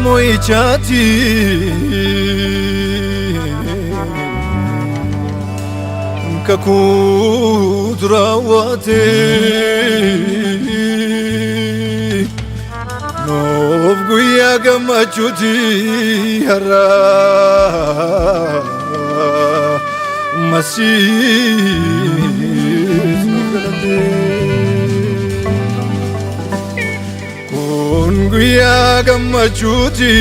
moichati kakudrawate nov guya gamachuti hara Guya gamachuti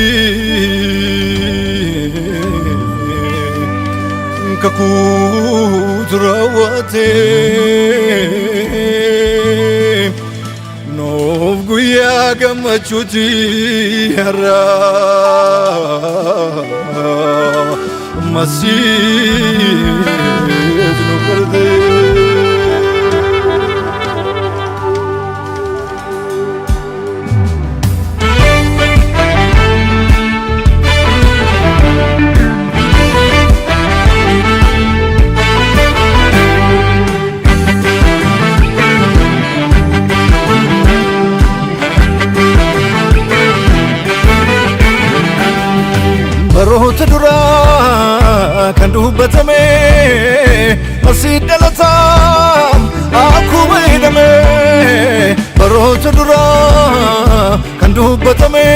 kakudrawate nov guya gamachuti hara masih no karde Baroota duraa kan dubbatame asii dhalataa akkuma hidhame baroota duraa kan dubbatame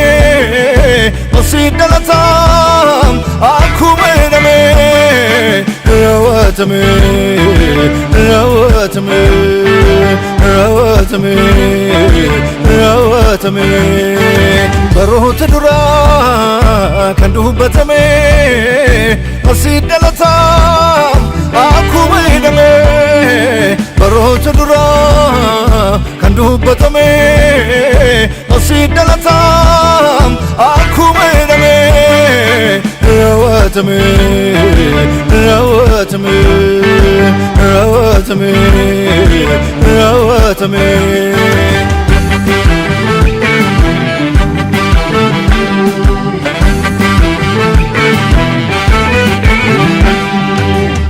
asii dhalataa akkuma hidhame raawwatame raawwatame raawwatame raawwatame baroota duraa kan dubbatame asii dhalataa akkuma hidhame baroota duraa kan dubbatame asii dhalataa akkuma hidhame raawwatame raawwatame raawwatame raawwatame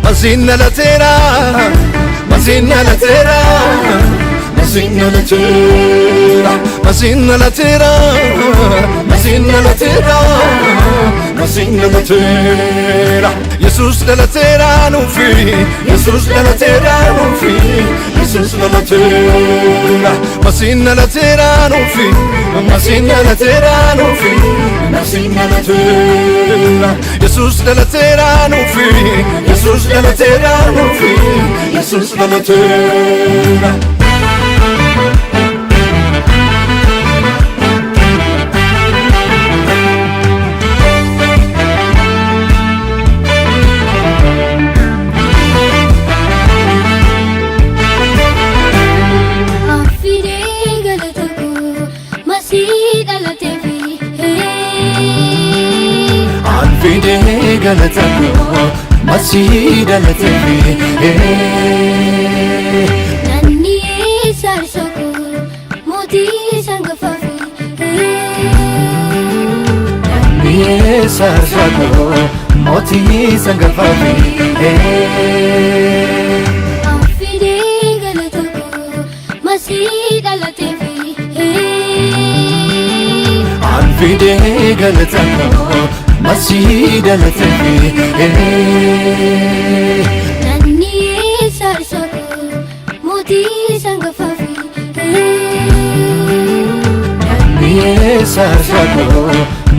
Masina la tera, masina la tera, masina la tera, masina la tera, masina la tera, masina la tera. Jesus de la tera non fi, Jesus de la tera non fi, Jesus de la tera. Masina la tera non fi, masina la tera non fi, masina la tera. Jesus de la tera non fi, Jesus de la tera non fi, Jesus de la tera. Galatako masih dalativi Nani sarsako moti sangafafi Nani sarsako moti sangafafi Afide galatako masih dalativi Anfide galatako masih dalativi Nani sarsako moti sangafafi Nani sarsako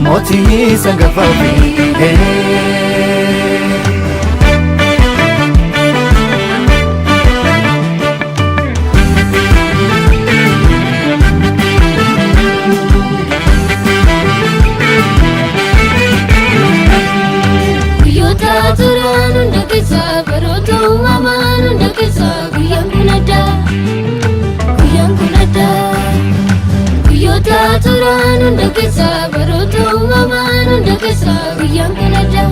moti sangafafi Turanu ndakesa baroto mamanu ndakesa kuyankunada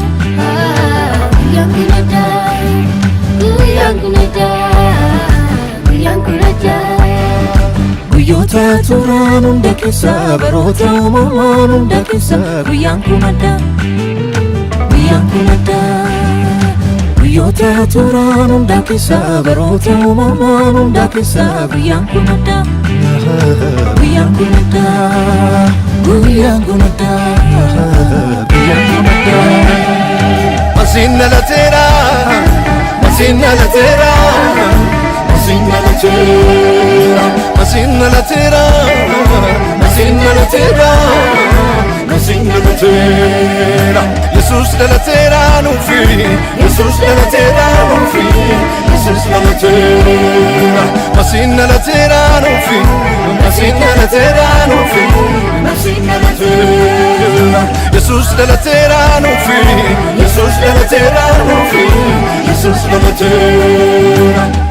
kuyankunada kuyankunada kuyankunada guyyoota turaan hunda keessa baroota uumamaan hunda keessa guyyaan kun adda guyyoota turaan hunda keessa baroota uumamaan hunda keessa guyyaan kun adda guyyaan kun adda guyyaan kun adda guyyaan kun adda Masinna la tera Masinna la tera Masinna la tera Masinna la tera Masinna la tera Masinna la tera Jesus la tera non fi Jesus la tera non fi Jesus la tera Masinna la tera non fi Masinna la tera non fi Masinna la tera Jesus la tera non fi Jesus la tera non fi Jesus la tera